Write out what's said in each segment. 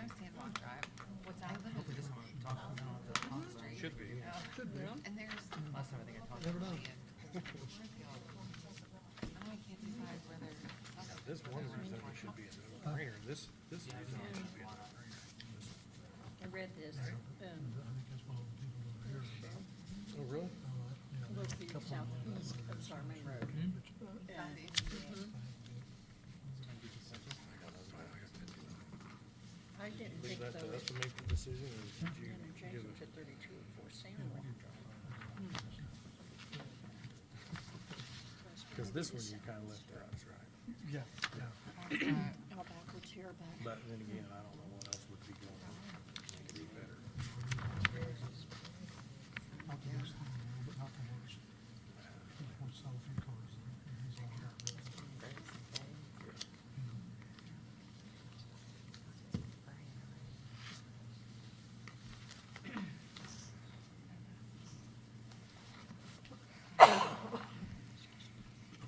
know Sandwalk Drive. What's that? Hopefully this one talks about the top street. Should be, yeah. Should be. And there's, Last time I think I talked Never about know. I can't decide whether. This one reason should be a no-brainer. This reason should be a no-brainer. I read this, I think that's one of the people over here. Oh, really? located southeast of Sarmaine Road. I didn't Leave think that to though us it to make the decision, or did you gonna change give it to it? 3204 Sandwalk Drive. Because this one you kind of left out, right? Yeah, How backwards here, back. But then again, I don't know what else would be going on. It could be better. not the best thing in the world, but not the worst. He wants to sell a few cars. And he's all right.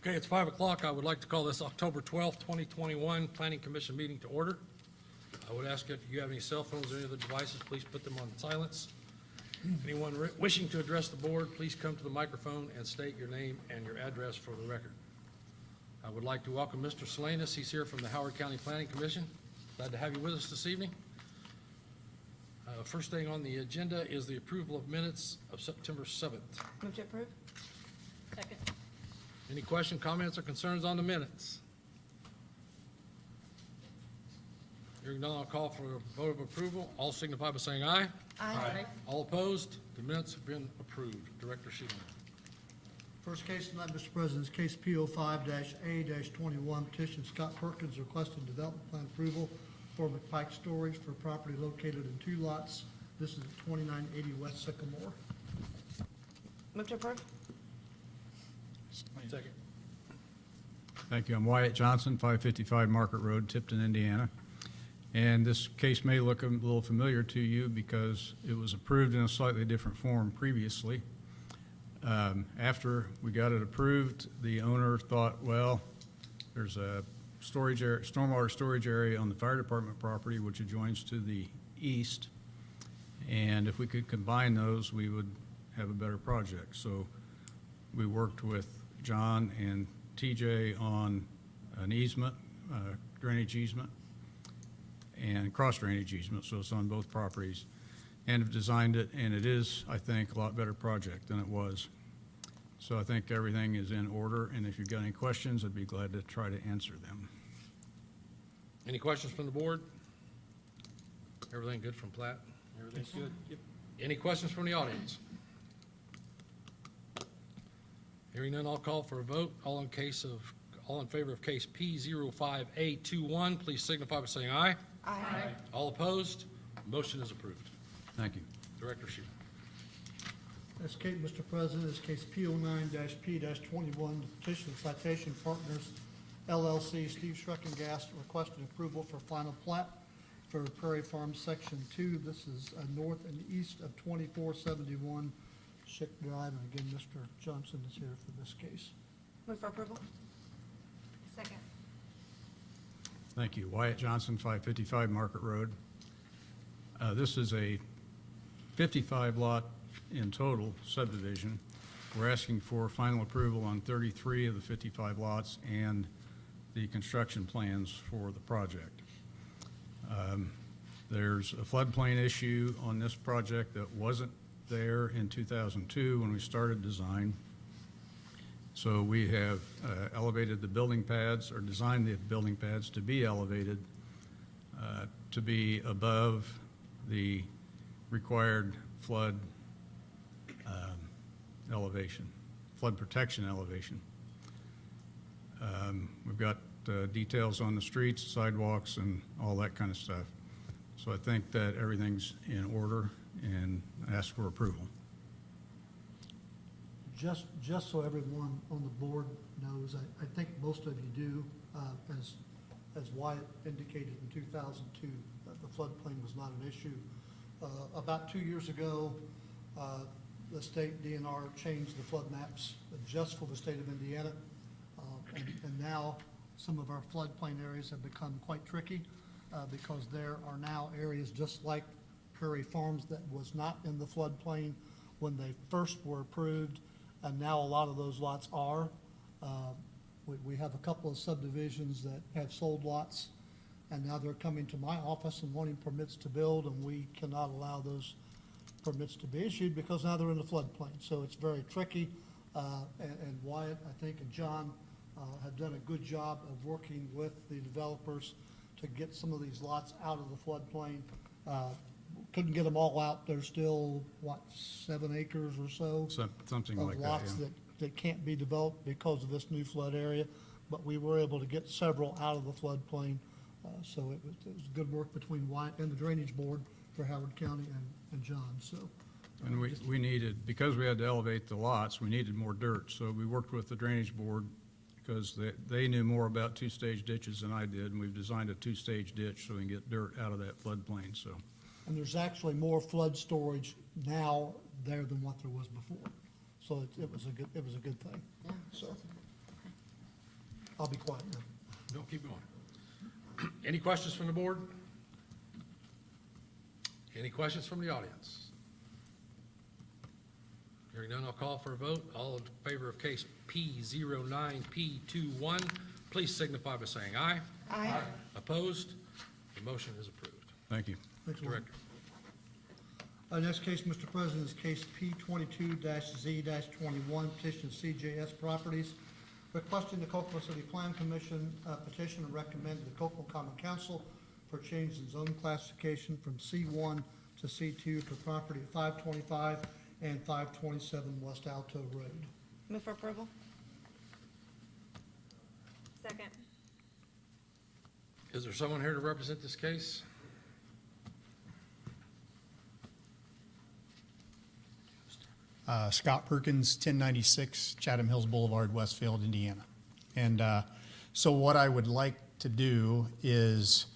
Okay, it's 5 o'clock. I would like to call this October 12th, 2021 Planning Commission meeting to order. I would ask if you have any cell phones or any other devices, please put them on silence. Anyone wishing to address the board, please come to the microphone and state your name and your address for the record. I would like to welcome Mr. Salinas. He's here from the Howard County Planning Commission. Glad to have you with us this evening. First thing on the agenda is the approval of minutes of September 7th. Move to approve. Second. Any question, comments, or concerns on the minutes? Hearing none, I'll call for a vote of approval. All signify by saying aye. Aye. All opposed? The minutes have been approved. Director Sheehan. First case tonight, Mr. President, is case P 05-A-21, petition Scott Perkins requesting development plan approval for McPike Storage for property located in 2 lots. This is at 2980 West Sycamore. Move to approve? Second. Thank you. I'm Wyatt Johnson, 555 Market Road, Tipton, Indiana. And this case may look a little familiar to you because it was approved in a slightly different form previously. After we got it approved, the owner thought, well, there's a storage area, stormwater storage area on the fire department property which adjoins to the east. And if we could combine those, we would have a better project. So we worked with John and TJ on an easement, drainage easement, and cross drainage easement, so it's on both properties, and have designed it, and it is, I think, a lot better project than it was. So I think everything is in order, and if you've got any questions, I'd be glad to try to answer them. Any questions from the board? Everything good from Platt? Everything's good? Yep. Any questions from the audience? Hearing none, I'll call for a vote. All in favor of case P05A21, please signify by saying aye. Aye. All opposed? Motion is approved. Thank you. Director Sheehan. This case, Mr. President, is case P 09-P-21, petition Citation Partners LLC, Steve Schreckengast, requesting approval for final plat for Prairie Farm Section 2. This is north and east of 2471 Schick Drive. And again, Mr. Johnson is here for this case. Move for approval? Second. Thank you. Wyatt Johnson, 555 Market Road. This is a 55-lot in total subdivision. We're asking for final approval on 33 of the 55 lots and the construction plans for the project. There's a floodplain issue on this project that wasn't there in 2002 when we started design. So we have elevated the building pads, or designed the building pads to be elevated to be above the required flood elevation, flood protection elevation. We've got details on the streets, sidewalks, and all that kind of stuff. So I think that everything's in order and ask for approval. Just so everyone on the board knows, I think most of you do, as Wyatt indicated in 2002, that the floodplain was not an issue. About 2 years ago, the state DNR changed the flood maps just for the state of Indiana. And now some of our floodplain areas have become quite tricky. because there are now areas just like Prairie Farms that was not in the floodplain when they first were approved, and now a lot of those lots are. We have a couple of subdivisions that have sold lots, and now they're coming to my office and wanting permits to build, and we cannot allow those permits to be issued because now they're in the floodplain. So it's very tricky, and Wyatt, I think, and John have done a good job of working with the developers to get some of these lots out of the floodplain. Couldn't get them all out. There's still, 7 acres or so Something of like that, lots yeah. that can't be developed because of this new flood area, but we were able to get several out of the floodplain. So it was good work between Wyatt and the Drainage Board for Howard County and John, so. And we needed, because we had to elevate the lots, we needed more dirt. So we worked with the Drainage Board because they knew more about two-stage ditches than I did, and we've designed a two-stage ditch so we can get dirt out of that floodplain, so. And there's actually more flood storage now there than what there was before. So it was a good thing, so. I'll be quiet now. No, keep going. Any questions from the board? Any questions from the audience? Hearing none, I'll call for a vote. All in favor of case P09P21, please signify by saying aye. Aye. Opposed? The motion is approved. Thank you. Thanks, Warren. Director. Next case, Mr. President, is case P22-Z-21, petition of CJS Properties, requesting the Kokomo City Plan Commission petition and recommend to the Kokomo Common Council for change in zone classification from C1 to C2 for property at 525 and 527 West Alto Road. Move for approval. Second. Is there someone here to represent this case? Scott Perkins, 1096 Chatham Hills Boulevard, Westfield, Indiana. And so what I would like to do is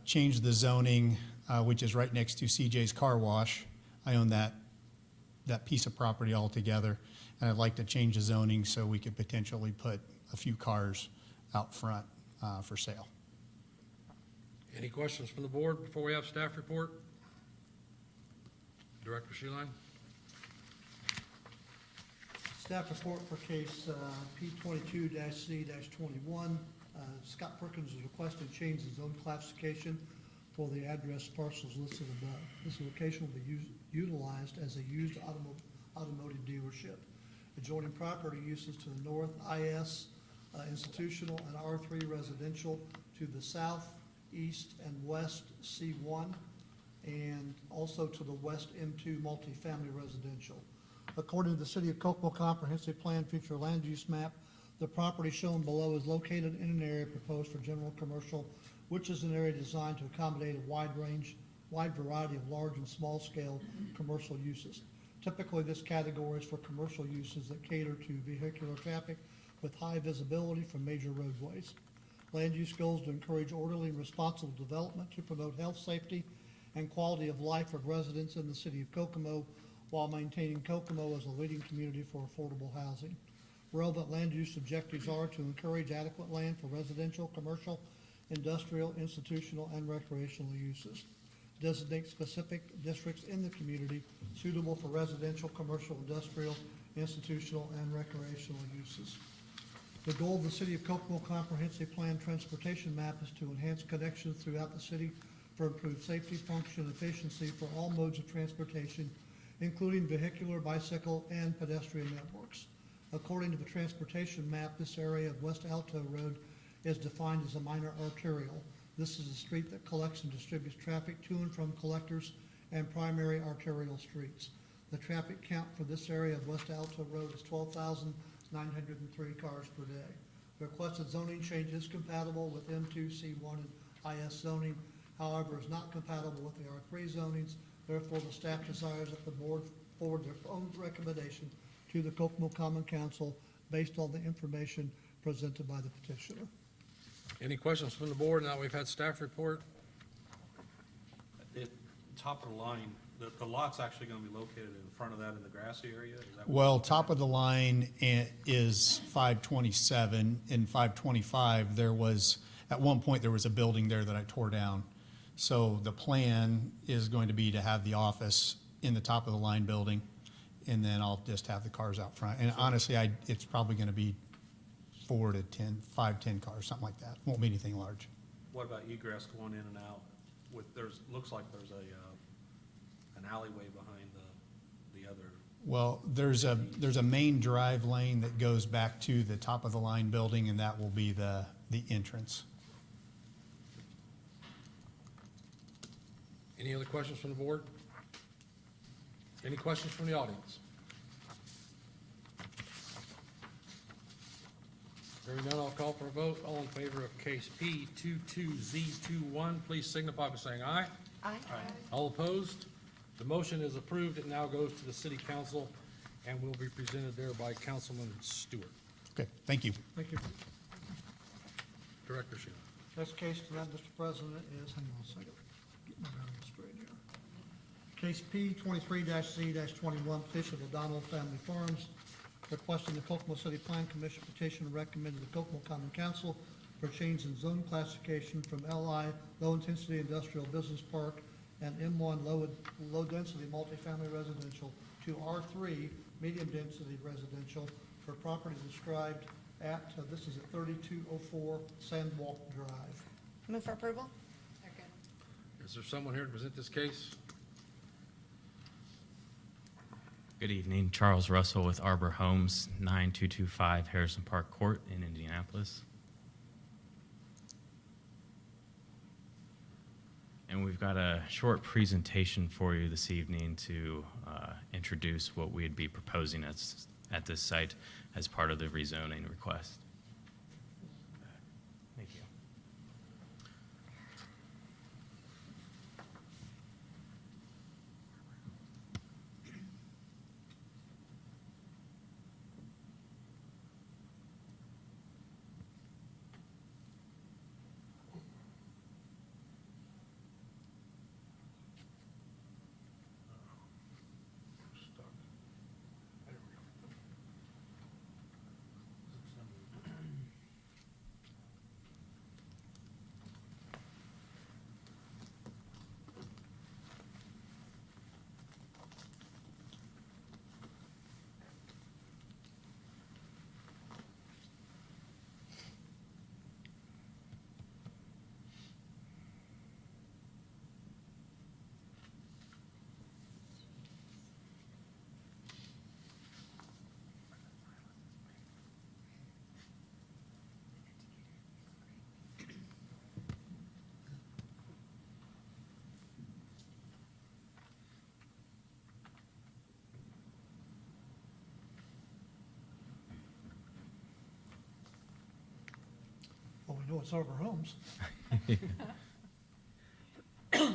change the zoning, which is right next to CJ's Car Wash. I own that piece of property altogether, and I'd like to change the zoning so we could potentially put a few cars out front for sale. Any questions from the board before we have staff report? Director Sheeline? Staff report for case P22-Z-21. Scott Perkins is requesting change in zone classification for the address parcels listed above. This location will be utilized as a used automotive dealership. Adjoining property uses to the north, IS institutional and R3 residential, to the south, east, and west, C1, and also to the west, M2 multifamily residential. According to the City of Kokomo Comprehensive Plan Future Land Use Map, the property shown below is located in an area proposed for general commercial, which is an area designed to accommodate a wide variety of large and small scale commercial uses. Typically, this category is for commercial uses that cater to vehicular traffic with high visibility from major roadways. Land use goals to encourage orderly and responsible development to promote health, safety, and quality of life of residents in the City of Kokomo, while maintaining Kokomo as a leading community for affordable housing. Relevant land use objectives are to encourage adequate land for residential, commercial, industrial, institutional, and recreational uses. Designate specific districts in the community suitable for residential, commercial, industrial, institutional, and recreational uses. The goal of the City of Kokomo Comprehensive Plan Transportation Map is to enhance connections throughout the city for improved safety, function, and efficiency for all modes of transportation, including vehicular, bicycle, and pedestrian networks. According to the transportation map, this area of West Alto Road is defined as a minor arterial. This is a street that collects and distributes traffic to and from collectors and primary arterial streets. The traffic count for this area of West Alto Road is 12,903 cars per day. The requested zoning change is compatible with M2, C1, and IS zoning, however, is not compatible with the R3 zonings. Therefore, the staff desires that the board forward their own recommendation to the Kokomo Common Council based on the information presented by the petitioner. Any questions from the board now we've had staff report? At top of the line, the lot's actually gonna be located in front of that in the grassy area? Is that what- Well, top of the line is 527. In 525, there was At one point, there was a building there that I tore down. So the plan is going to be to have the office in the top of the line building, and then I'll just have the cars out front. And honestly, it's probably going to be 5, 10 cars, something like that. Won't be anything large. What about egress going in and out with, looks like there's an alleyway behind the other. Well, there's a main drive lane that goes back to the top of the line building, and that will be the entrance. Any other questions from the board? Any questions from the audience? Hearing none, I'll call for a vote. All in favor of case P 22Z21, please signify by saying aye. Aye. All opposed? The motion is approved. It now goes to the city council and will be presented there by Councilman Stewart. Okay, thank you. Thank you. Director Sheila. Next case tonight, Mr. President, is, hang on a second, get my gun straight here. Case P 23-Z-21, petition of O'Donnell Family Farms, requesting the Kokomo City Plan Commission petition recommended to the Kokomo Common Council for change in zone classification from LI, Low Intensity Industrial Business Park, and M1, Low Density Multifamily Residential, to R3, Medium Density Residential, for property described at, this is at 3204 Sandwalk Drive. Move for approval? Second. Is there someone here to present this case? Good evening, Charles Russell with Arbor Homes, 9225 Harrison Park Court in Indianapolis. And we've got a short presentation for you this evening to introduce what we'd be proposing at this site as part of the rezoning request. Thank you. Well, we know it's Arbor Homes. There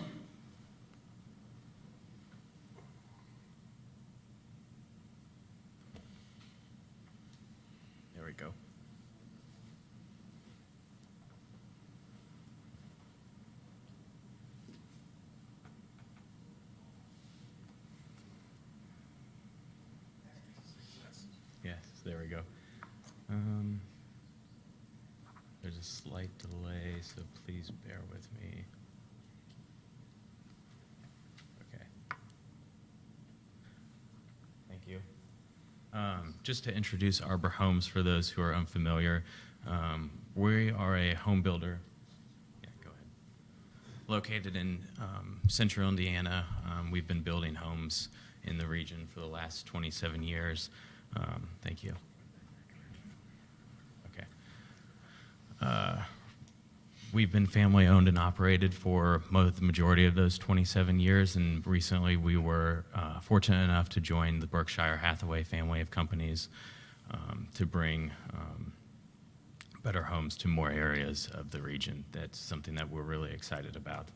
we go. Yes, there we go. There's a slight delay, so please bear with me. Okay. Thank you. Just to introduce Arbor Homes for those who are unfamiliar, we are a home builder. Yeah, go ahead. Located in central Indiana. We've been building homes in the region for the last 27 years. Thank you. We've been family owned and operated for the majority of those 27 years, and recently we were fortunate enough to join the Berkshire Hathaway family of companies to bring better homes to more areas of the region. That's something that we're really excited about.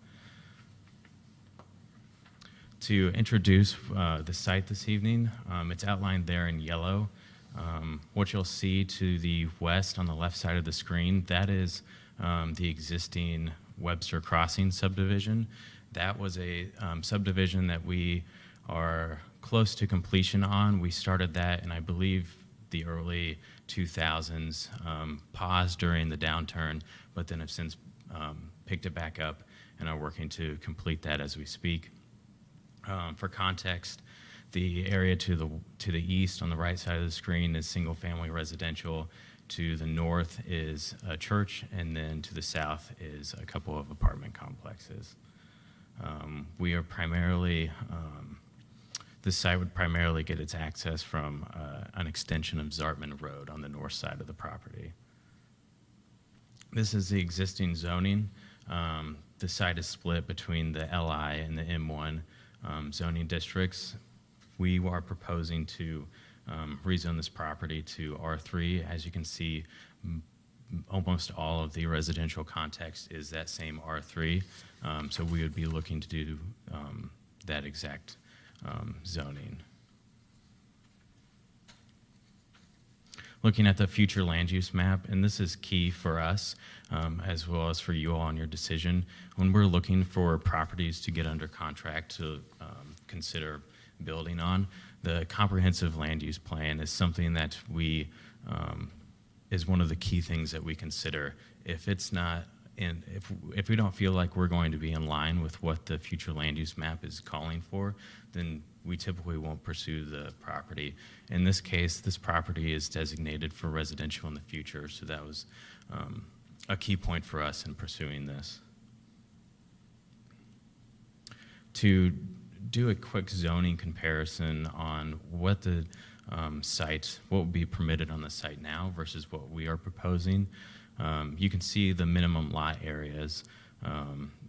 To introduce the site this evening, it's outlined there in yellow. What you'll see to the west on the left side of the screen, that is the existing Webster Crossing subdivision. That was a subdivision that we are close to completion on. We started that in, I believe, the early 2000s, paused during the downturn, but then have since picked it back up and are working to complete that as we speak. For context, the area to the east on the right side of the screen is single-family residential. To the north is a church, and then to the south is a couple of apartment complexes. We are primarily, this site would primarily get its access from an extension of Zartman Road on the north side of the property. This is the existing zoning. The site is split between the LI and the M1 zoning districts. We are proposing to rezone this property to R3. As you can see, almost all of the residential context is that same R3. So we would be looking to do that exact zoning. Looking at the future land use map, and this is key for us as well as for you all in your decision. When we're looking for properties to get under contract to consider building on, the comprehensive land use plan is something that we is one of the key things that we consider. If it's not in, if we don't feel like we're going to be in line with what the future land use map is calling for, then we typically won't pursue the property. In this case, this property is designated for residential in the future, so that was a key point for us in pursuing this. To do a quick zoning comparison on what the site, what would be permitted on the site now versus what we are proposing, you can see the minimum lot areas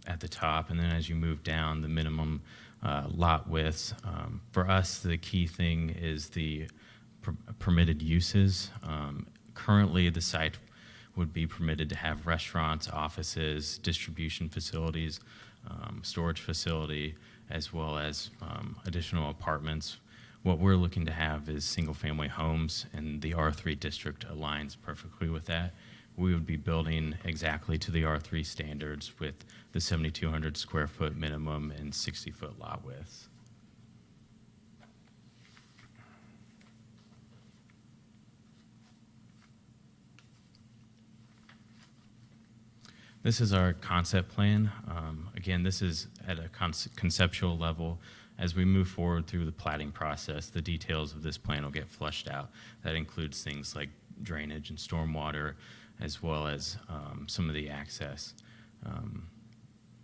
at the top, and then as you move down, the minimum lot widths. For us, the key thing is the permitted uses. Currently, the site would be permitted to have restaurants, offices, distribution facilities, storage facility, as well as additional apartments. What we're looking to have is single-family homes, and the R3 district aligns perfectly with that. We would be building exactly to the R3 standards with the 7,200 square foot minimum and 60-foot lot widths. This is our concept plan. Again, this is at a conceptual level. As we move forward through the platting process, the details of this plan will get fleshed out. That includes things like drainage and stormwater, as well as some of the access.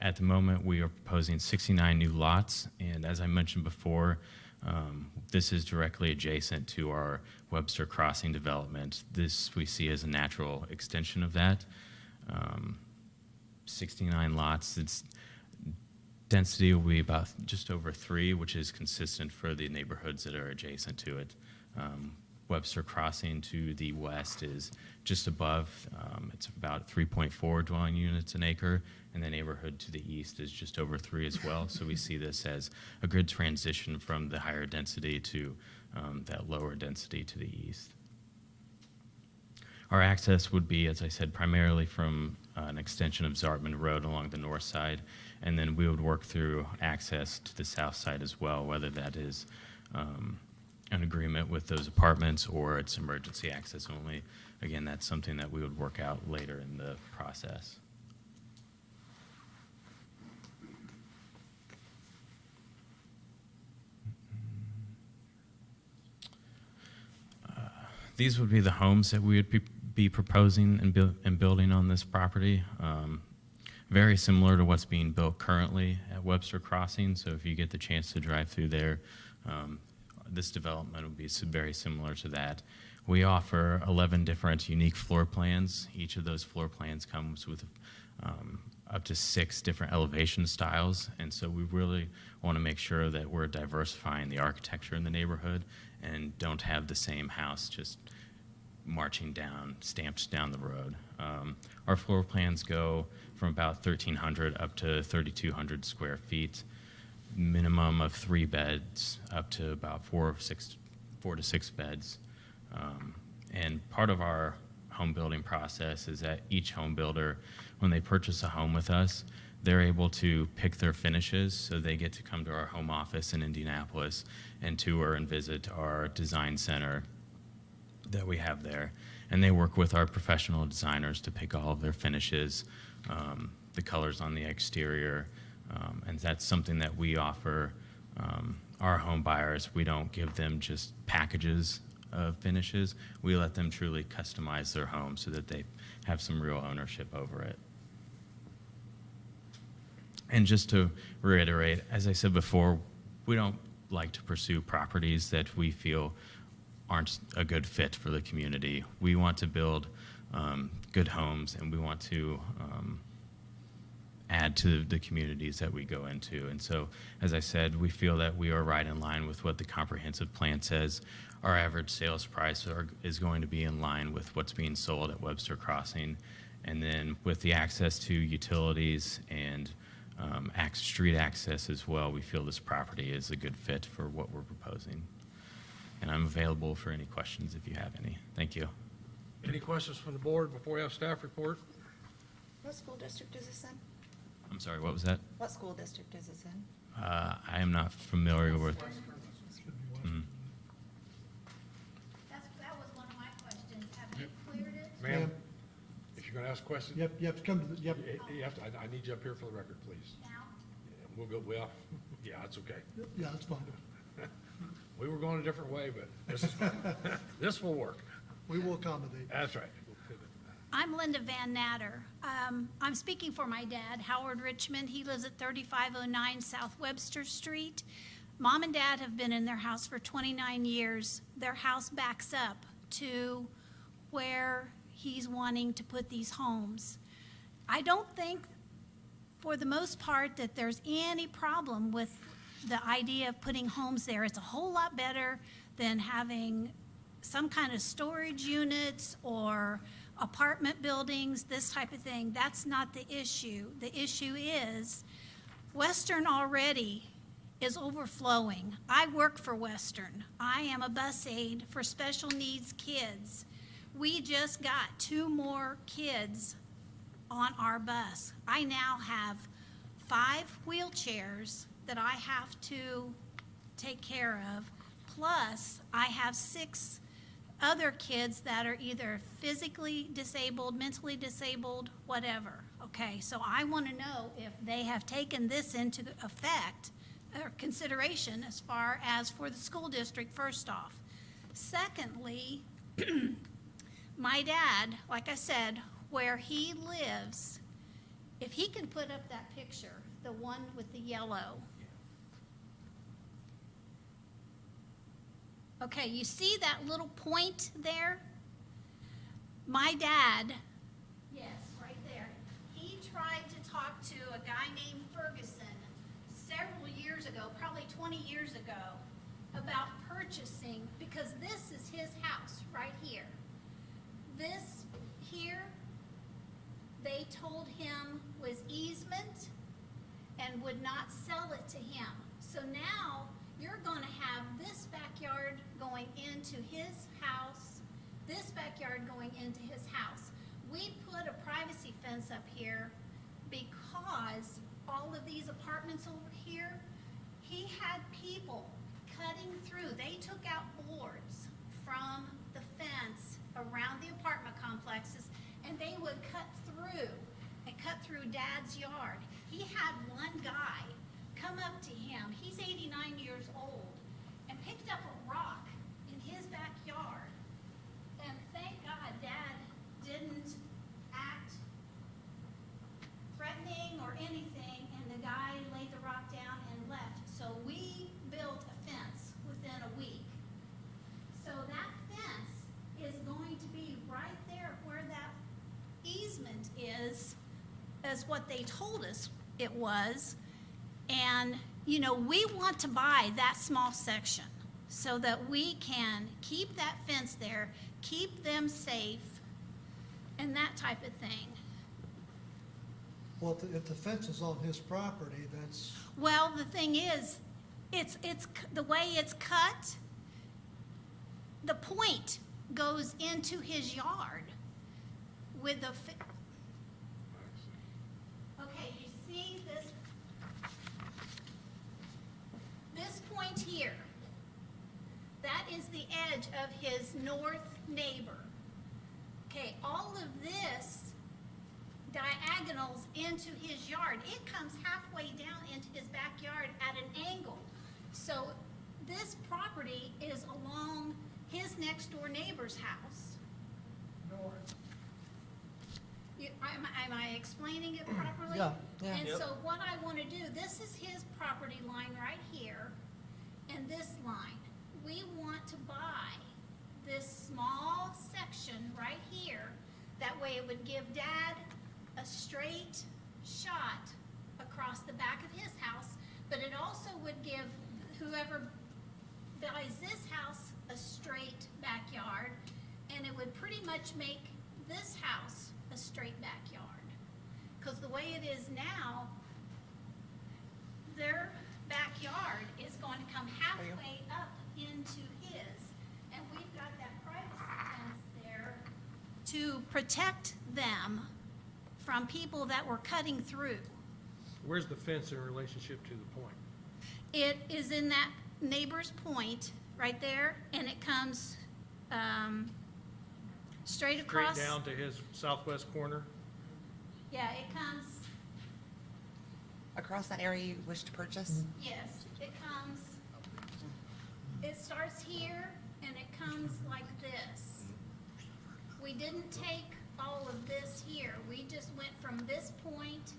At the moment, we are proposing 69 new lots, and as I mentioned before, this is directly adjacent to our Webster Crossing development. This we see as a natural extension of that. 69 lots. Its density will be about just over 3, which is consistent for the neighborhoods that are adjacent to it. Webster Crossing to the west is just above. It's about 3.4 dwelling units an acre, and the neighborhood to the east is just over 3 as well. So we see this as a good transition from the higher density to that lower density to the east. Our access would be, as I said, primarily from an extension of Zartman Road along the north side, and then we would work through access to the south side as well, whether that is an agreement with those apartments or it's emergency access only. Again, that's something that we would work out later in the process. These would be the homes that we would be proposing and building on this property. Very similar to what's being built currently at Webster Crossing. So if you get the chance to drive through there, this development will be very similar to that. We offer 11 different unique floor plans. Each of those floor plans comes with up to 6 different elevation styles. And so we really want to make sure that we're diversifying the architecture in the neighborhood and don't have the same house just marching down, stamped down the road. Our floor plans go from about 1,300 up to 3,200 square feet, minimum of 3 beds up to about 4 to 6 beds. And part of our home building process is that each home builder, when they purchase a home with us, they're able to pick their finishes, so they get to come to our home office in Indianapolis and tour and visit our design center. that we have there. And they work with our professional designers to pick all of their finishes, the colors on the exterior, and that's something that we offer our home buyers. We don't give them just packages of finishes. We let them truly customize their home so that they have some real ownership over it. And just to reiterate, as I said before, we don't like to pursue properties that we feel aren't a good fit for the community. We want to build good homes, and we want to add to the communities that we go into. And so, as I said, we feel that we are right in line with what the comprehensive plan says. Our average sales price is going to be in line with what's being sold at Webster Crossing. And then with the access to utilities and street access as well, we feel this property is a good fit for what we're proposing. And I'm available for any questions if you have any. Thank you. Any questions from the board before we have staff report? What school district is this in? I'm sorry, what was that? What school district is this in? I am not familiar with. Mm. That was one of my questions. Have you cleared it? Ma'am, Ma'am. if you're going to ask questions, Yep, you have to come to the, yep, you have to, I need you up here for the record, please. Now? We'll go, well, yeah, that's okay. yeah, that's fine. We were going a different way, but this is fine. This will work. We will accommodate. That's right. I'm Linda Van Natter. I'm speaking for my dad, Howard Richmond. He lives at 3509 South Webster Street. Mom and Dad have been in their house for 29 years. Their house backs up to where he's wanting to put these homes. I don't think, for the most part, that there's any problem with the idea of putting homes there. It's a whole lot better than having some kind of storage units or apartment buildings, this type of thing. That's not the issue. The issue is Western already is overflowing. I work for Western. I am a bus aide for special needs kids. We just got 2 more kids on our bus. I now have 5 wheelchairs that I have to take care of, plus I have 6 other kids that are either physically disabled, mentally disabled, whatever. Okay, so I want to know if they have taken this into effect or consideration as far as for the school district, first off. Secondly, my dad, like I said, where he lives, if he can put up that picture, the one with the yellow. Okay, you see that little point there? My dad, yes, right there, he tried to talk to a guy named Ferguson several years ago, probably 20 years ago, about purchasing, because this is his house right here. This here, they told him was easement and would not sell it to him. So now you're going to have this backyard going into his house, this backyard going into his house. We put a privacy fence up here because all of these apartments over here, he had people cutting through. They took out boards from the fence around the apartment complexes, and they would cut through Dad's yard. He had one guy come up to him, he's 89 years old, and picked up a rock in his backyard. And thank God Dad didn't act threatening or anything, and the guy laid the rock down and left. So we built a fence within a week. So that fence is going to be right there where that easement is what they told us it was. And, you know, we want to buy that small section so that we can keep that fence there, keep them safe, and that type of thing. Well, if the fence is on his property, that's, Well, the thing is, it's the way it's cut, the point goes into his yard with the, okay, you see this point here? That is the edge of his neighbor. Okay, all of this diagonals into his yard. It comes halfway down into his backyard at an angle. So this property is along his next door neighbor's house. Am I explaining it properly? Yeah. Yeah. And so what I want to do, this is his property line right here, and this line. We want to buy this small section right here. That way it would give Dad a straight shot across the back of his house, but it also would give whoever buys this house a straight backyard, and it would pretty much make this house a straight backyard. Because the way it is now, their backyard is going to come halfway up into his, and we've got that privacy fence there to protect them from people that were cutting through. Where's the fence in relationship to the point? It is in that neighbor's point right there, and it comes straight across. Straight down to his southwest corner? Yeah, it comes, Across that area you wish to purchase? yes, it starts here and it comes like this. We didn't take all of this here. We just went from this point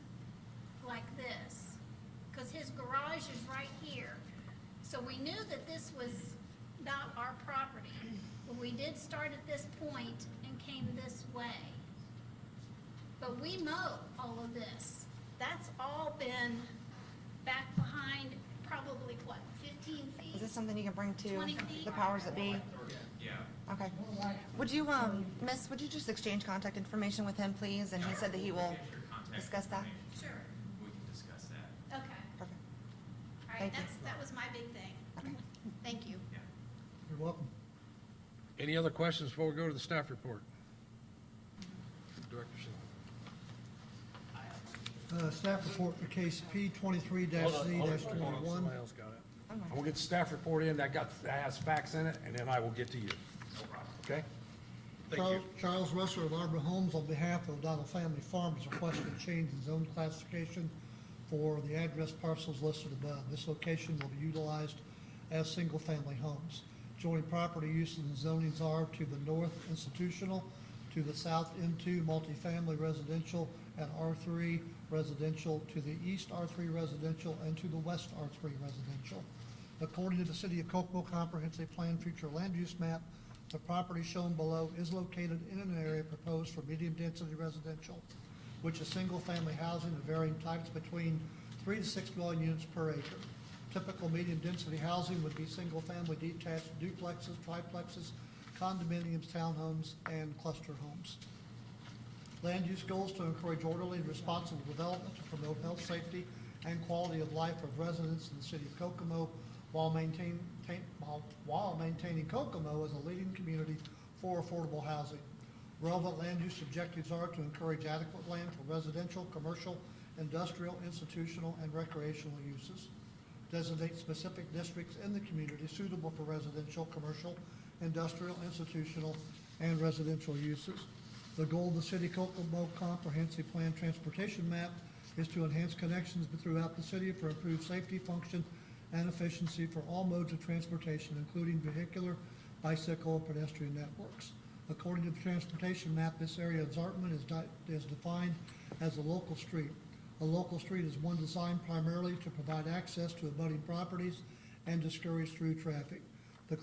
like this, because his garage is right here. So we knew that this was not our property, but we did start at this point and came this way. But we mow all of this. That's all been back behind probably, what, 15 feet? Is this something you can bring to 20 feet? the powers that be? Yeah. Okay. Would you, Miss, would you just exchange contact information with him, please? And he said that he will discuss that. Sure, We can discuss that. okay. Perfect. All right, Thank you. that was my big thing. Okay. Thank you. You're welcome. Any other questions before we go to the staff report? Director Schindler. Staff report for case P 23-Z-21. Somebody else got it. I'm I will get the staff report in, that has facts in it, and then I will get to you. Okay? Thank you. Charles Russer of Arbor Homes, on behalf of O'Donnell Family Farm, is requesting a change in zone classification for the address parcels listed above. This location will be utilized as single-family homes. Joining property uses and zonings are to the north institutional, to the south into multifamily residential and R3 residential, to the east R3 residential, and to the west R3 residential. According to the City of Kokomo Comprehensive Plan Future Land Use Map, the property shown below is located in an area proposed for medium-density residential, which is single-family housing of varying types between 3 to 6 dwelling units per acre. Typical medium-density housing would be single-family detached duplexes, triplexes, condominiums, townhomes, and cluster homes. Land use goals to encourage orderly and responsible development to promote health, safety, and quality of life of residents in the city of Kokomo while maintaining Kokomo as a leading community for affordable housing. Relevant land use objectives are to encourage adequate land for residential, commercial, industrial, institutional, and recreational uses. Designate specific districts in the community suitable for residential, commercial, industrial, institutional, and residential uses. The goal of the City of Kokomo Comprehensive Plan Transportation Map is to enhance connections throughout the city for improved safety, function, and efficiency for all modes of transportation, including vehicular, bicycle, and pedestrian networks. According to the transportation map, this area of Zartman is defined as a local street. A local street is one designed primarily to provide access to abutting properties and discourage through traffic. The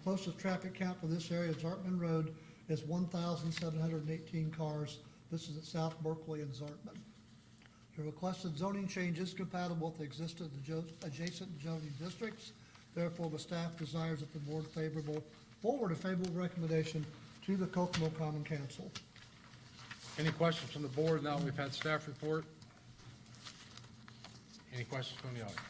closest traffic count for this area of Zartman Road is 1,718 cars. This is at South Berkeley and Zartman. The requested zoning change is compatible with the existing adjacent zoning districts. Therefore, the staff desires that the board forward a favorable recommendation to the Kokomo Common Council. Any questions from the board now we've had staff report? Any questions from the audience?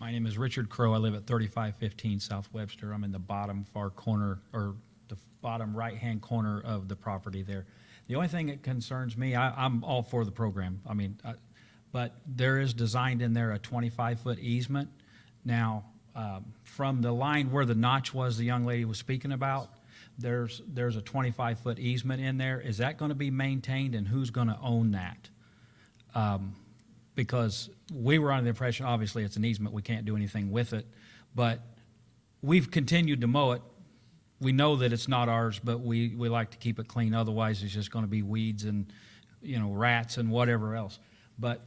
My name is Richard Crow. I live at 3515 South Webster. I'm in the bottom far corner, or the bottom right-hand corner of the property there. The only thing that concerns me, I'm all for the program. I mean, but there is designed in there a 25-foot easement. Now, from the line where the notch was the young lady was speaking about, there's a 25-foot easement in there. Is that going to be maintained, and who's going to own that? Because we were under the impression, obviously, it's an easement, we can't do anything with it, but we've continued to mow it. We know that it's not ours, but we like to keep it clean, otherwise it's just going to be weeds and, rats and whatever else. But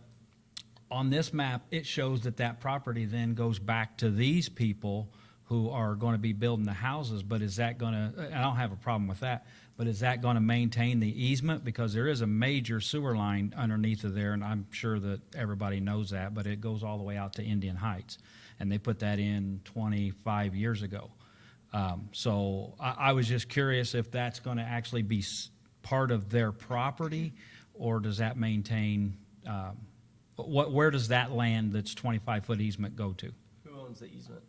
on this map, it shows that property then goes back to these people who are going to be building the houses, but is that going to, I don't have a problem with that, but is that going to maintain the easement? Because there is a major sewer line underneath of there, and I'm sure that everybody knows that, but it goes all the way out to Indian Heights. And they put that in 25 years ago. So I was just curious if that's going to actually be part of their property, or does that maintain, where does that land that's 25-foot easement go to? Who owns the easement?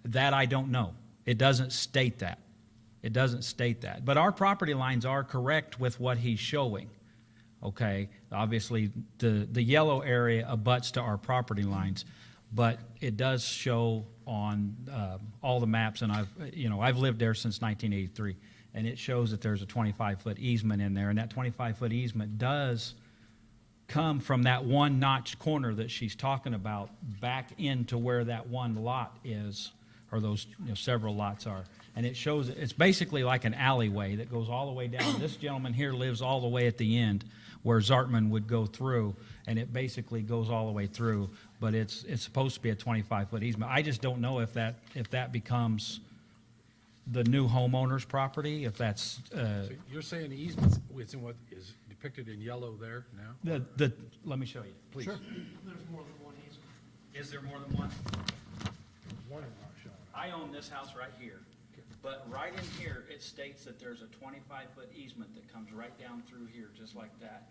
That I don't know. It doesn't state that. It doesn't state that. But our property lines are correct with what he's showing. Okay? Obviously, the yellow area abuts to our property lines, but it does show on all the maps, and I've lived there since 1983, and it shows that there's a 25-foot easement in there, and that 25-foot easement does come from that one notched corner that she's talking about back into where that one lot is, or those several lots are. And it shows, it's basically like an alleyway that goes all the way down. This gentleman here lives all the way at the end where Zartman would go through, and it basically goes all the way through. But it's supposed to be a 25-foot easement. I just don't know if that becomes the new homeowner's property, if that's... So you're saying the easement is in what is depicted in yellow there now? Let me show you. Please. Sure. There's more than one easement. Is there more than one? One is not showing. I own this house right here, but right in here, it states that there's a 25-foot easement that comes right down through here, just like that.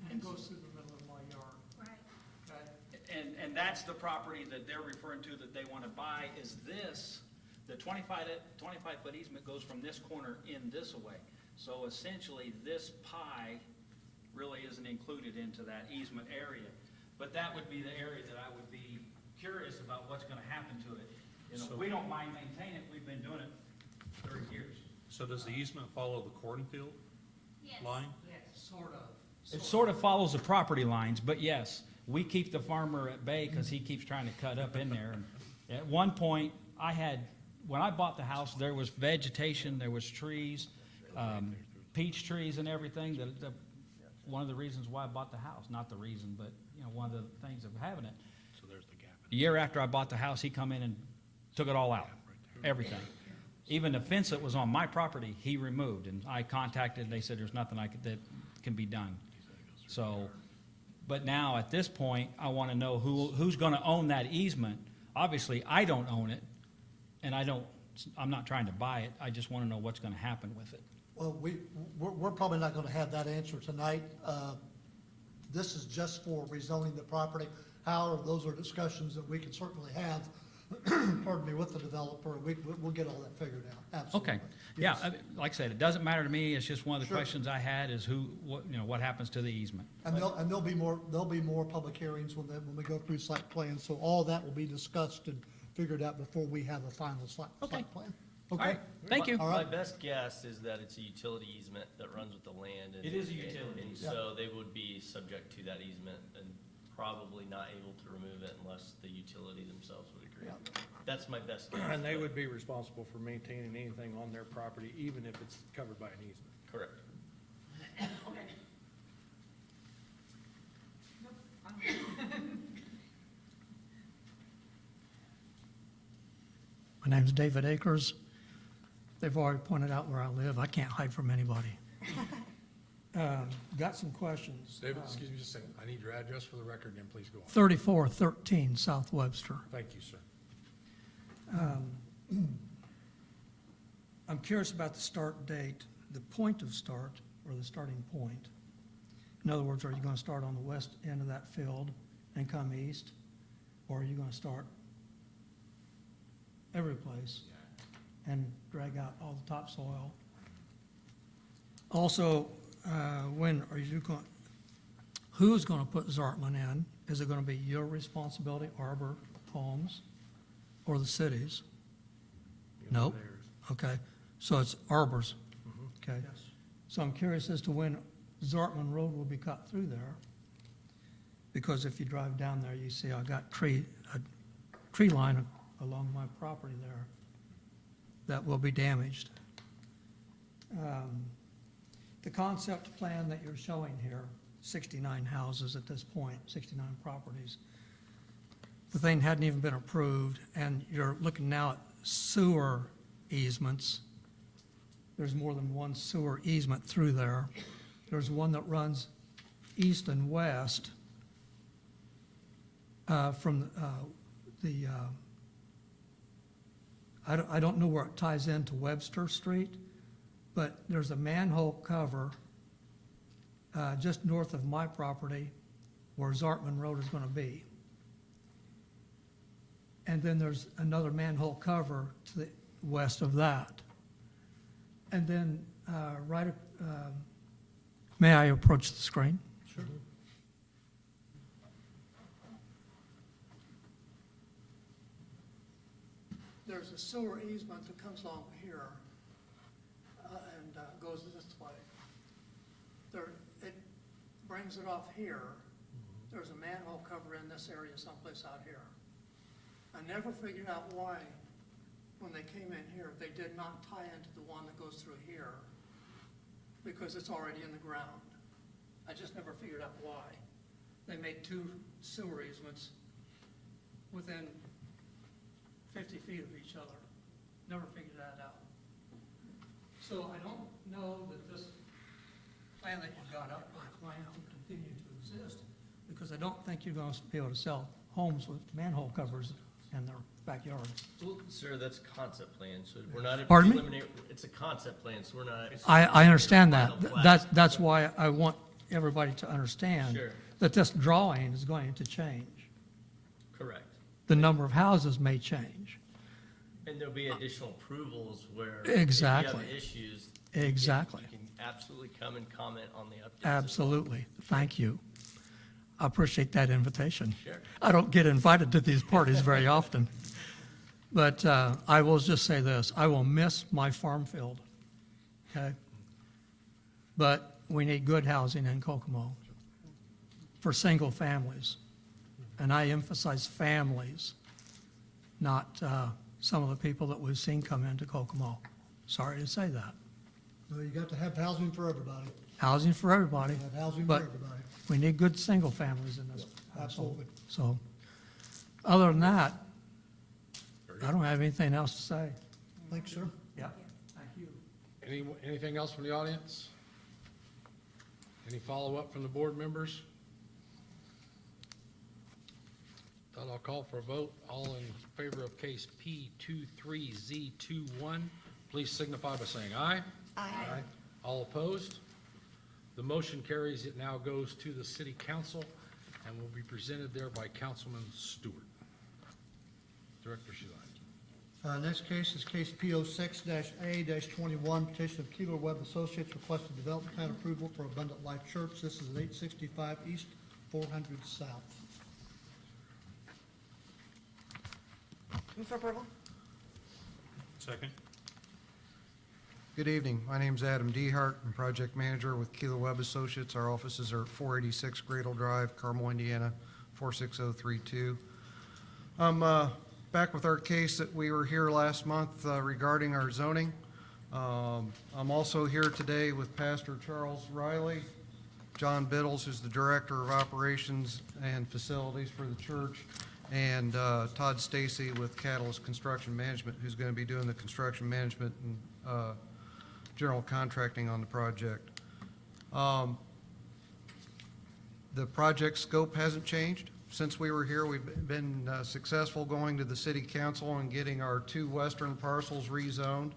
And goes through the middle of my yard. Right. Okay? And that's the property that they're referring to that they want to buy, is this, the 25-foot easement goes from this corner in this way. So essentially, this pie really isn't included into that easement area. But that would be the area that I would be curious about what's going to happen to it. We don't mind maintaining it, we've been doing it 30 years. So does the easement follow the cornfield line? Sort of. It sort of follows the property lines, but yes, we keep the farmer at bay because he keeps trying to cut up in there. And at one point, when I bought the house, there was vegetation, there was trees, peach trees and everything. One of the reasons why I bought the house, not the reason, but one of the things of having it. So there's the gap. A year after I bought the house, he come in and took it all out, everything. Even the fence that was on my property, he removed, and I contacted, and they said there's nothing that can be done. So, but now at this point, I want to know who's going to own that easement. Obviously, I don't own it, and I'm not trying to buy it. I just want to know what's going to happen with it. Well, we're probably not going to have that answer tonight. This is just for rezoning the property. However, those are discussions that we can certainly have, pardon me, with the developer. We'll get all that figured out, absolutely. Okay, yeah, Yes. like I said, it doesn't matter to me. It's just one of the Sure. questions I had is what happens to the easement. And there'll be more public hearings when we go through site plans, so all that will be discussed and figured out before we have a final site Okay. plan. All Okay? right, thank you. All My right. best guess is that it's a utility easement that runs with the land. And It is a utility And easement. so they would be subject to that easement and probably not able to remove it unless the utility themselves would agree. Yeah. That's my best guess. And they but- would be responsible for maintaining anything on their property, even if it's covered by an easement. Correct. My name's David Akers. They've already pointed out where I live. I can't hide from anybody. Got some questions. David, excuse me just a second. I need your address for the record, and please go on. 3413 South Webster. Thank you, sir. I'm curious about the start date, the point of start, or the starting point. In other words, are you going to start on the west end of that field and come east? Or are you going to start every place and drag out all the topsoil? Also, when are you going, who's going to put Zartman in? Is it going to be your responsibility, Arbor Homes, or the city's? Nope. Okay, so it's Arbor's. Okay. So I'm curious as to when Zartman Road will be cut through there. Because if you drive down there, you see I got a tree line along my property there that will be damaged. The concept plan that you're showing here, 69 houses at this point, 69 properties. The thing hadn't even been approved, and you're looking now at sewer easements. There's more than one sewer easement through there. There's one that runs east and west from I don't know where it ties into Webster Street, but there's a manhole cover just north of my property where Zartman Road is going to be. And then there's another manhole cover to the west of that. And then may I approach the screen? Sure. There's a sewer easement that comes along here and goes this way. It brings it off here. There's a manhole cover in this area someplace out here. I never figured out why, when they came in here, they did not tie into the one that goes through here, because it's already in the ground. I just never figured out why. They made two sewer easements within 50 feet of each other. Never figured that out. So I don't know that this plan that you've got up is going to continue to exist, because I don't think you're going to be able to sell homes with manhole covers in their backyards. Well, sir, that's a concept plan, so we're not. Pardon me? preliminary- It's a concept plan, so we're not. I understand that. Final plat. That's why I want everybody to understand Sure. that this drawing is going to change. Correct. The number of houses may change. And there'll be additional approvals where. Exactly. If you have issues. Exactly. You can absolutely come and comment on the updates. as well. Absolutely. Thank you. I appreciate that invitation. Sure. I don't get invited to these parties very often. But I will just say this, I will miss my farm field, okay? But we need good housing in Kokomo for single families. And I emphasize families, not some of the people that we've seen come into Kokomo. Sorry to say that. Well, you got to have housing for everybody. Housing for everybody. Have housing for but everybody. we need good single families in this household. Absolutely. So, other than that, I don't have anything else to say. Thanks, sir. Yeah. Thank you. Anything else from the audience? Any follow-up from the board members? Thought I'll call for a vote. All in favor of case P23Z21, please signify by saying aye. Aye. All opposed? The motion carries. It now goes to the city council and will be presented there by Councilman Stewart. Director Shuline. Next case is case P06-A-21, petition of Keeler Webb Associates requesting development plan approval for Abundant Life Church. This is at 865 East, 400 South. Move for approval? Second? Good evening. My name's Adam D. Hart. I'm project manager with Keeler Webb Associates. Our offices are at 486 Gradle Drive, Carmel, Indiana, 46032. I'm back with our case that we were here last month regarding our zoning. I'm also here today with Pastor Charles Riley, John Biddles, who's the Director of Operations and Facilities for the church, and Todd Stacy with Catalyst Construction Management, who's going to be doing the construction management and general contracting on the project. The project scope hasn't changed. Since we were here, we've been successful going to the city council and getting our two western parcels rezoned.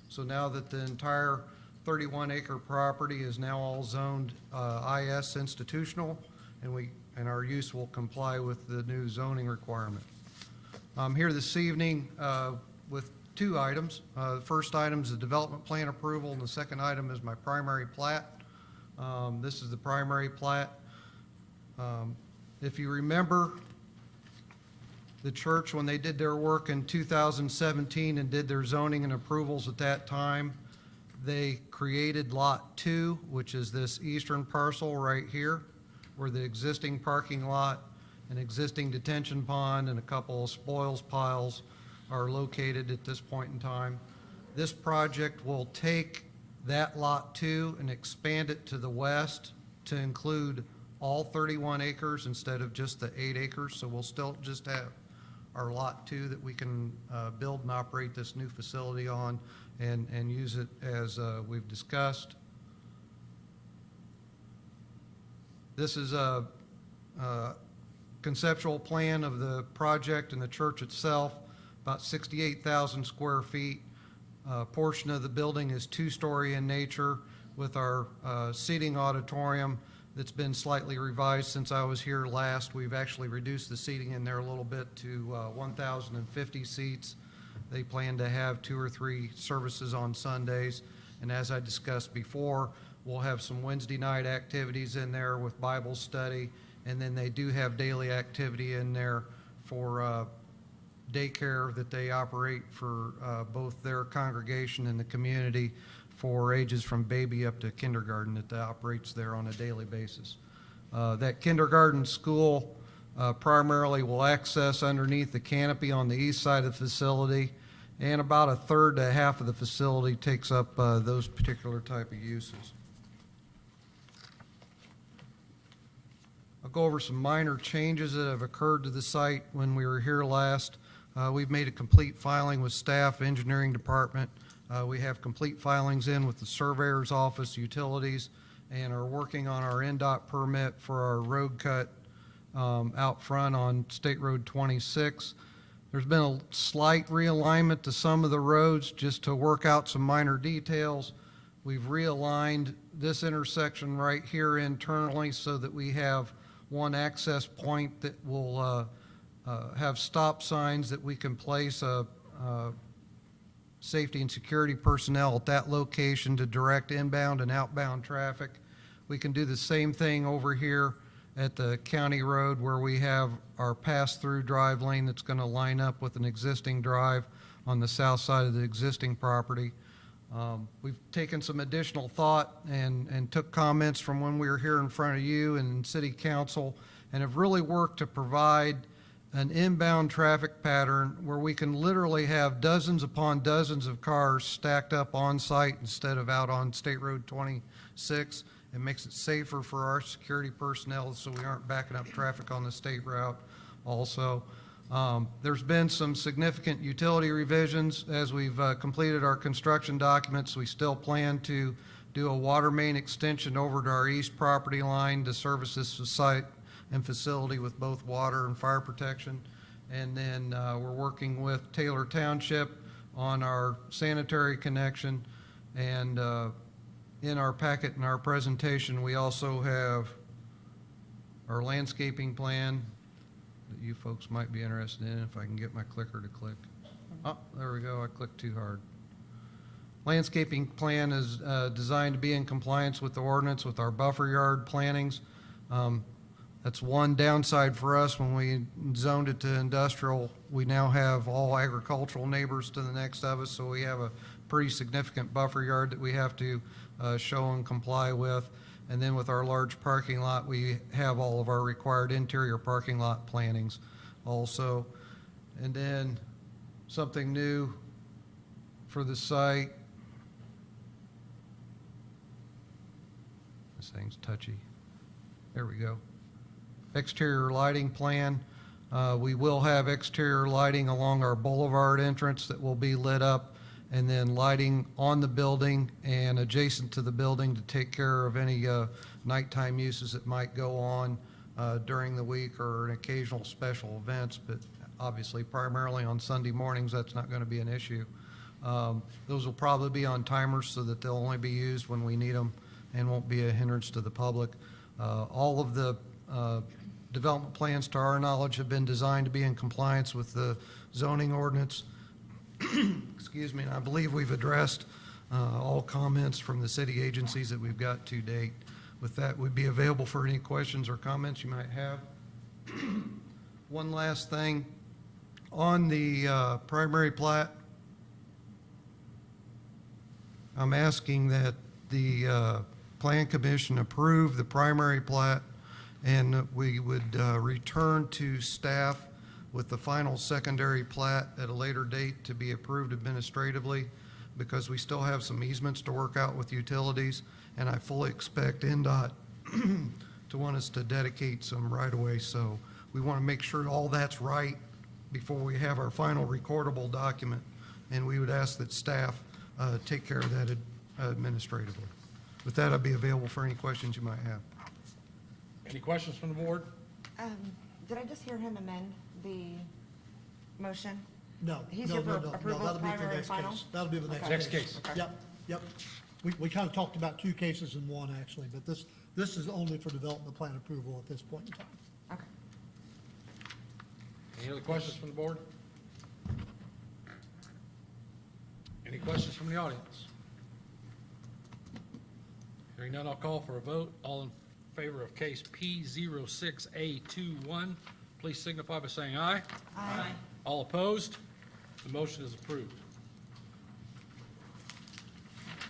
So now that the entire 31-acre property is now all zoned IS institutional, and our use will comply with the new zoning requirement. I'm here this evening with two items. The first item is the development plan approval, and the second item is my primary plat. This is the primary plat. If you remember, the church, when they did their work in 2017 and did their zoning and approvals at that time, they created Lot 2, which is this eastern parcel right here, where the existing parking lot, an existing detention pond, and a couple of spoils piles are located at this point in time. This project will take that Lot 2 and expand it to the west to include all 31 acres instead of just the 8 acres. So we'll still just have our Lot 2 that we can build and operate this new facility on and use it as we've discussed. This is a conceptual plan of the project and the church itself, about 68,000 square feet. A portion of the building is two-story in nature with our seating auditorium that's been slightly revised since I was here last. We've actually reduced the seating in there a little bit to 1,050 seats. They plan to have 2 or 3 services on Sundays. And as I discussed before, we'll have some Wednesday night activities in there with Bible study. And then they do have daily activity in there for daycare that they operate for both their congregation and the community for ages from baby up to kindergarten that operates there on a daily basis. That kindergarten school primarily will access underneath the canopy on the east side of the facility, and about a third to half of the facility takes up those particular type of uses. I'll go over some minor changes that have occurred to the site when we were here last. We've made a complete filing with staff, engineering department. We have complete filings in with the surveyor's office, utilities, and are working on our NDOT permit for our road cut out front on State Road 26. There's been a slight realignment to some of the roads just to work out some minor details. We've realigned this intersection right here internally so that we have one access point that will have stop signs that we can place safety and security personnel at that location to direct inbound and outbound traffic. We can do the same thing over here at the county road where we have our pass-through drive lane that's going to line up with an existing drive on the south side of the existing property. We've taken some additional thought and took comments from when we were here in front of you and city council and have really worked to provide an inbound traffic pattern where we can literally have dozens upon dozens of cars stacked up on site instead of out on State Road 26. It makes it safer for our security personnel so we aren't backing up traffic on the state route also. There's been some significant utility revisions as we've completed our construction documents. We still plan to do a water main extension over to our east property line to service this site and facility with both water and fire protection. And then we're working with Taylor Township on our sanitary connection. And in our packet and our presentation, we also have our landscaping plan that you folks might be interested in, if I can get my clicker to click. Oh, there we go, I clicked too hard. Landscaping plan is designed to be in compliance with the ordinance with our buffer yard plantings. That's one downside for us. When we zoned it to industrial, we now have all agricultural neighbors to the next of us, so we have a pretty significant buffer yard that we have to show and comply with. And then with our large parking lot, we have all of our required interior parking lot plantings also. And then something new for the site. This thing's touchy. There we go. Exterior lighting plan. We will have exterior lighting along our boulevard entrance that will be lit up, and then lighting on the building and adjacent to the building to take care of any nighttime uses that might go on during the week or an occasional special events, but obviously primarily on Sunday mornings, that's not going to be an issue. Those will probably be on timers so that they'll only be used when we need them and won't be a hindrance to the public. All of the development plans, to our knowledge, have been designed to be in compliance with the zoning ordinance. Excuse me, and I believe we've addressed all comments from the city agencies that we've got to date. With that, we'd be available for any questions or comments you might have. One last thing, on the primary plat, I'm asking that the Plan Commission approve the primary plat, and we would return to staff with the final secondary plat at a later date to be approved administratively, because we still have some easements to work out with utilities, and I fully expect NDOT to want us to dedicate some right-of-way. So we want to make sure all that's right before we have our final recordable document, and we would ask that staff take care of that administratively. With that, I'll be available for any questions you might have. Any questions from the board? Did I just hear him amend the motion? No, He's no, here no, for no, approval, no, that'll be for primary, next final? case. That'll be the next case. Next case. Okay. Yep, yep. We kind of talked about two cases in one, actually, but this is only for development plan approval at this point in time. Okay. Any other questions from the board? Any questions from the audience? Hearing none, I'll call for a vote. All in favor of case P06A21, please signify by saying aye. Aye. All opposed? The motion is approved.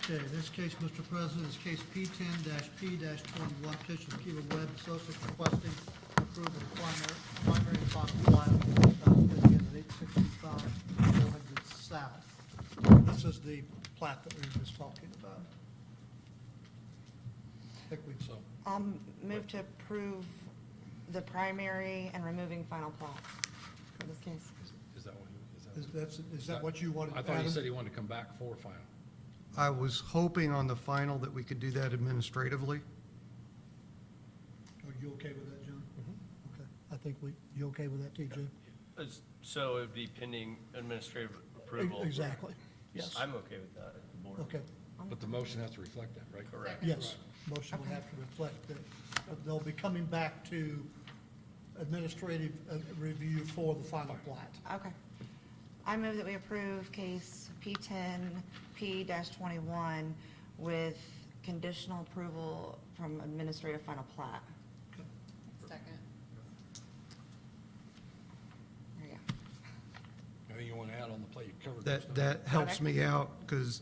Okay, this case, Mr. President, is case P10-P-21, petition of Keeler Webb Associates requesting approval of primary and final plat of 865 400 South. This is the plat that we were just talking about. I think we, So, Move to approve the primary and removing final plat for this case. is that what is that what you wanted? I thought he Adam? said he wanted to come back for final. I was hoping on the final that we could do that administratively. Are you okay with that, John? Okay, I think you okay with that, TJ? So it would be pending administrative approval? Exactly, yes. I'm okay with that, the board. Okay, But the motion has to reflect that, right? Correct. yes, motion will have to reflect that. They'll be coming back to administrative review for the final plat. Okay. I move that we approve case P10P-21 with conditional approval from administrative final plat. Second. There you go. Anything you want to add on the plate? You covered those. That helps me out, because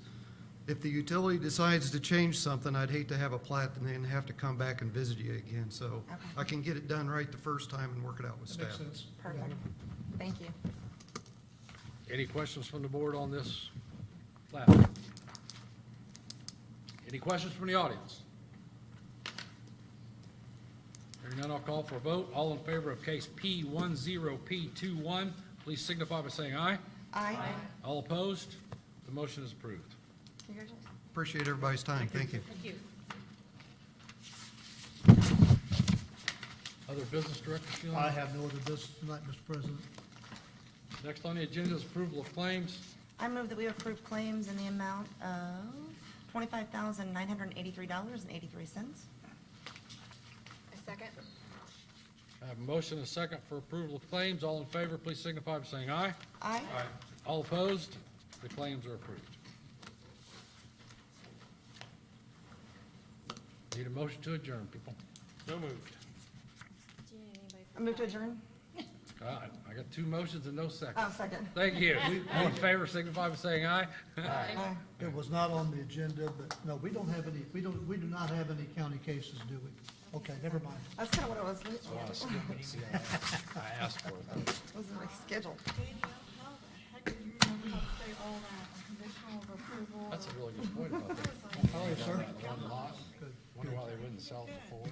if the utility decides to change something, I'd hate to have a plat and then have to come back and visit you again. So Okay. I can get it done right the first time and work it out with That makes staff. sense. Perfect. Thank you. Any questions from the board on this plat? Any questions from the audience? Hearing none, I'll call for a vote. All in favor of case P10P21, please signify by saying aye. Aye. All opposed? The motion is approved. Congratulations. Appreciate everybody's time. Thank you. Thank you. Other business, Director Sheehan? I have no other business tonight, Mr. President. Next on the agenda is approval of claims. I move that we approve claims in the amount of $25,983.83. A second. I have a motion and a second for approval of claims. All in favor, please signify by saying aye. Aye. All opposed? The claims are approved. Need a motion to adjourn, people. So moved. I move to adjourn. God, I got two motions and no seconds. Oh, second. Thank you. All in favor, signify by saying aye. Aye. It was not on the agenda, but no, we do not have any county cases, do we? Okay, never mind. That's kind of what it was. So I skipped it. See, I asked for it. It was in my schedule. That's a really good point about that. All right, sir. One lot. Wonder why they wouldn't sell it before.